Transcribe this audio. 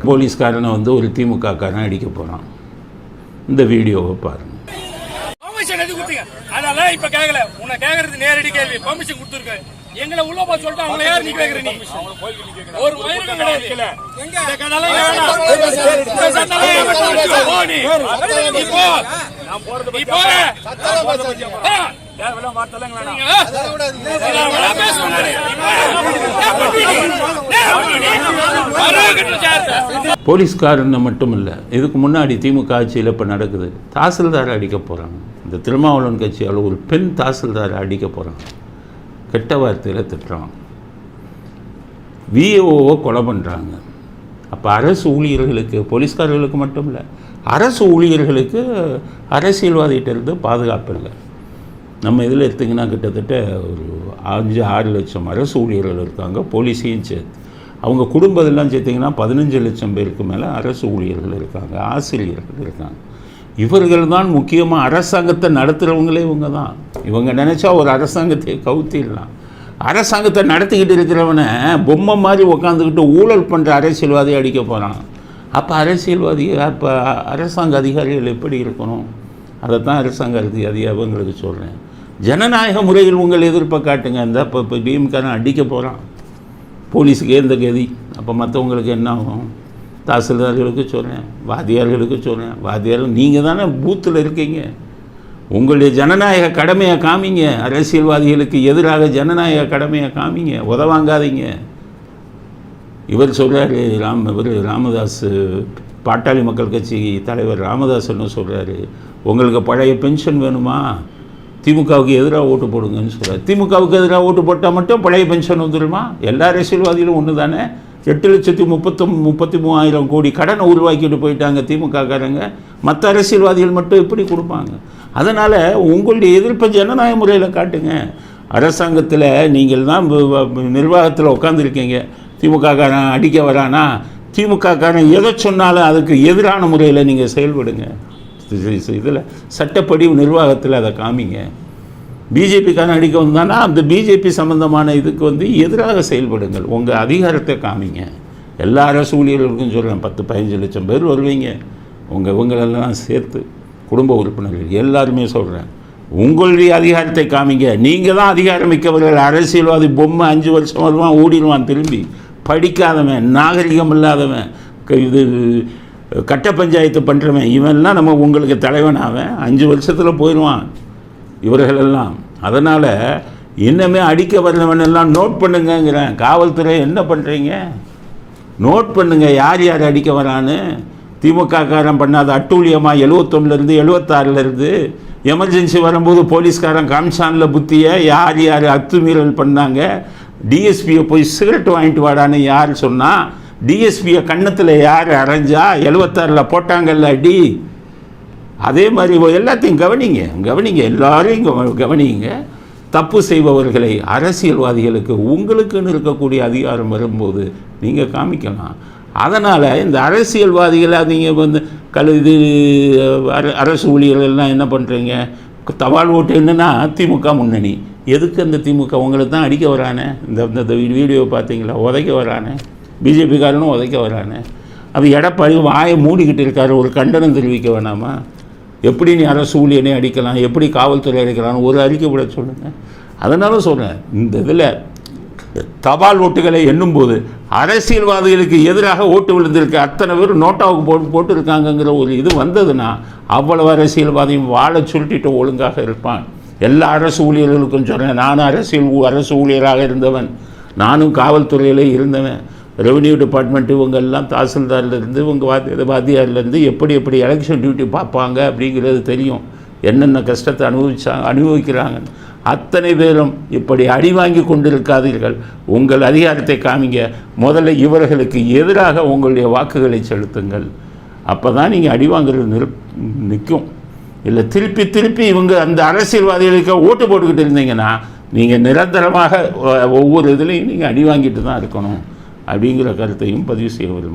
போலீஸ்காரனை வந்து ஒரு திமுக காரன் அடிக்க போகிறான். இந்த வீடியோவை பாருங்கள். அதெல்லாம் இப்ப கேட்கல, உன்னை கேட்கறது நேரடி கேள்வி. பர்மிஷன் கொடுத்துருக்க எங்களை உள்ள போய் சொல்லிட்டு அவங்களை யார் நீ கேட்கற? நீ ஒரு மயிரும் கிடையாது. போலீஸ்காரன் மட்டும் இல்லை, இதுக்கு முன்னாடி திமுக ஆட்சியில் இப்போ நடக்குது. தாசில்தாரை அடிக்க போகிறாங்க. இந்த திருமாவளவன் கட்சியால் ஒரு பெண் தாசில்தாரை அடிக்க போகிறாங்க. கெட்ட வார்த்தையில் திட்டுறாங்க. விஏஓவை கொலை பண்ணுறாங்க. அப்போ அரசு ஊழியர்களுக்கு, போலீஸ்காரர்களுக்கு மட்டும் இல்லை, அரசு ஊழியர்களுக்கு அரசியல்வாதிகிட்டேருந்து பாதுகாப்பு இல்லை. நம்ம இதில் எடுத்திங்கன்னா கிட்டத்தட்ட ஒரு 5-6 லட்சம் அரசு ஊழியர்கள் இருக்காங்க, போலீஸையும் சேர்த்து. அவங்க குடும்பத்தெல்லாம் சேர்த்திங்கன்னா 15 லட்சம் பேருக்கு மேலே அரசு ஊழியர்கள் இருக்காங்க, ஆசிரியர்கள் இருக்காங்க. இவர்கள் தான் முக்கியமாக அரசாங்கத்தை நடத்துகிறவங்களே இவங்க தான். இவங்க நினச்சா ஒரு அரசாங்கத்தை கவுத்திடலாம். அரசாங்கத்தை நடத்திக்கிட்டு இருக்கிறவனை பொம்மை மாதிரி உக்காந்துக்கிட்டு ஊழல் பண்ணுற அரசியல்வாதியை அடிக்க போகிறான். அப்போ அரசியல்வாதி, அப்போ அரசாங்க அதிகாரிகள் எப்படி இருக்கணும்? அதைத்தான் அரசாங்க அதிகாரிகளுக்கு சொல்கிறேன். ஜனநாயக முறையில் உங்கள் எதிர்ப்பை காட்டுங்க. இந்த இப்போ டிஎம்காரன் அடிக்க போகிறான், போலீஸுக்கு எந்த கதி? அப்போ மற்றவங்களுக்கு என்ன ஆகும்? தாசில்தார்களுக்கு சொல்கிறேன், வாத்தியார்களுக்கு சொல்கிறேன். வாத்தியார்கள் நீங்கள் தானே பூத்தில் இருக்கீங்க. உங்களுடைய ஜனநாயக கடமையை காமிங்க. அரசியல்வாதிகளுக்கு எதிராக ஜனநாயக கடமையை காமிங்க, உதவாங்காதீங்க. இவர் சொல்கிறார், ராமதாஸ், பாட்டாளி மக்கள் கட்சி தலைவர் ராமதாஸ் என்ன சொல்கிறாரு, உங்களுக்கு பழைய பென்ஷன் வேணுமா? திமுகவுக்கு எதிராக ஓட்டு போடுங்கன்னு சொல்கிறார். திமுகவுக்கு எதிராக ஓட்டு போட்டால் மட்டும் பழைய பென்ஷன் வந்துடுமா? எல்லா அரசியல்வாதிகளும் ஒன்று தானே. 8,33,000 கோடி கடனை உருவாக்கிட்டு போயிட்டாங்க திமுககாரங்க. மற்ற அரசியல்வாதிகள் மட்டும் எப்படி கொடுப்பாங்க? அதனால் உங்களுடைய எதிர்ப்பை ஜனநாயக முறையில் காட்டுங்க. அரசாங்கத்தில் நீங்கள் தான் நிர்வாகத்தில் உட்காந்துருக்கீங்க. திமுககாரன் அடிக்க வரானா, திமுககாரன் எதை சொன்னாலும் அதுக்கு எதிரான முறையில் நீங்கள் செயல்படுங்க. இதில் சட்டப்படி நிர்வாகத்தில் அதை காமிங்க. பிஜேபிக்காரன் அடிக்க வந்தானா அந்த பிஜேபி சம்மந்தமான இதுக்கு வந்து எதிராக செயல்படுங்கள். உங்கள் அதிகாரத்தை காமிங்க. எல்லா அரசு ஊழியர்களுக்கும் சொல்கிறேன், 10-15 லட்சம் பேர் வருவீங்க. இவங்களெல்லாம் சேர்த்து குடும்ப உறுப்பினர்கள் எல்லாருமே சொல்கிறேன், உங்களுடைய அதிகாரத்தை காமிங்க. நீங்கள் தான் அதிகாரம் மிக்கவர்கள். அரசியல்வாதி பொம்மை 5 வருஷம் வருவான், ஓடிடுவான் திரும்பி. படிக்காதவன், நாகரிகம் இல்லாதவன், இது கட்ட பஞ்சாயத்து பண்ணுறவன், இவன்லாம் நம்ம உங்களுக்கு தலைவனாவன் 5 வருஷத்தில் போயிடுவான் இவர்களெல்லாம். அதனால் இன்னமே அடிக்க வரவனெல்லாம் நோட் பண்ணுங்கிறேன். காவல்துறை என்ன பண்ணுறீங்க? நோட் பண்ணுங்கள் யார் யார் அடிக்க வரான்னு. திமுககாரன் பண்ணாத அட்டூழியமாக 71லேருந்து 76லேருந்து எமர்ஜென்சி வரும்போது போலீஸ்காரன் காமிச்சானில் புத்தியை யார் யார் அத்துமீறல் பண்ணாங்க? டிஎஸ்பியை போய் சிகரெட் வாங்கிட்டு வாடான்னு யார் சொன்னால்? டிஎஸ்பியை கன்னத்தில் யார் அரைஞ்சா? 76ல் போட்டாங்கல்ல அடி. அதே மாதிரி எல்லாத்தையும் கவனிங்க, எல்லாரையும் கவனிங்க. தப்பு செய்பவர்களை, அரசியல்வாதிகளுக்கு உங்களுக்குன்னு இருக்கக்கூடிய அதிகாரம் வரும்போது நீங்கள் காமிக்கலாம். அதனால் இந்த அரசியல்வாதிகளை நீங்கள் வந்து இது அரசு ஊழியர்கள்லாம் என்ன பண்ணுறீங்க? தபால் ஓட்டு என்னன்னா திமுக முன்னணி. எதுக்கு அந்த திமுக உங்களுக்கு தான் அடிக்க வரானே? இந்த வீடியோ பார்த்தீங்களா? உதைக்க வரானே, பிஜேபிக்காரனும் உதைக்க வரானே. அது எடப்பாடி வாயை மூடிக்கிட்டு இருக்காரு. ஒரு கண்டனம் தெரிவிக்க வேணாமா? எப்படி நீ அரசு ஊழியனே அடிக்கலாம், எப்படி காவல்துறை அடிக்கலாம்னு ஒரு அறிக்கை விட சொல்லுங்கள். அதனால சொல்கிறேன், இந்த இதில் தபால் ஓட்டுகளை எண்ணும்போது அரசியல்வாதிகளுக்கு எதிராக ஓட்டு விழுந்திருக்கு, அத்தனை பேர் நோட்டாவுக்கு போட்டுருக்காங்கங்கிற ஒரு இது வந்ததுன்னா அவ்வளவு அரசியல்வாதியும் வாழை சுருட்டிட்டு ஒழுங்காக இருப்பான். எல்லா அரசு ஊழியர்களுக்கும் சொல்கிறேன், நானும் அரசு ஊழியராக இருந்தவன், நானும் காவல்துறையிலே இருந்தவன். ரெவன்யூ டிபார்ட்மெண்ட் இவங்கெல்லாம் தாசில்தார்லேருந்து இவங்க வாத்தியார்லேருந்து எப்படி எலெக்ஷன் டியூட்டி பார்ப்பாங்க அப்படிங்கிறது தெரியும். என்னென்ன கஷ்டத்தை அனுபவிக்கிறாங்க. அத்தனை பேரும் இப்படி அடி வாங்கி கொண்டிருக்காதீர்கள். உங்கள் அதிகாரத்தை காமிங்க. முதல்ல இவர்களுக்கு எதிராக உங்களுடைய வாக்குகளை செலுத்துங்கள். அப்போ தான் நீங்கள் அடி வாங்குறது நிற்கும். இல்லை திருப்பி இவங்க அந்த அரசியல்வாதிகளுக்கு ஓட்டு போட்டுக்கிட்டு இருந்தீங்கன்னா நீங்கள் நிரந்தரமாக ஒவ்வொரு இதுலேயும் நீங்கள் அடி வாங்கிட்டு தான் இருக்கணும் அப்படிங்கிற கருத்தையும் பதிவு செய்ய விரும்புகிறேன்.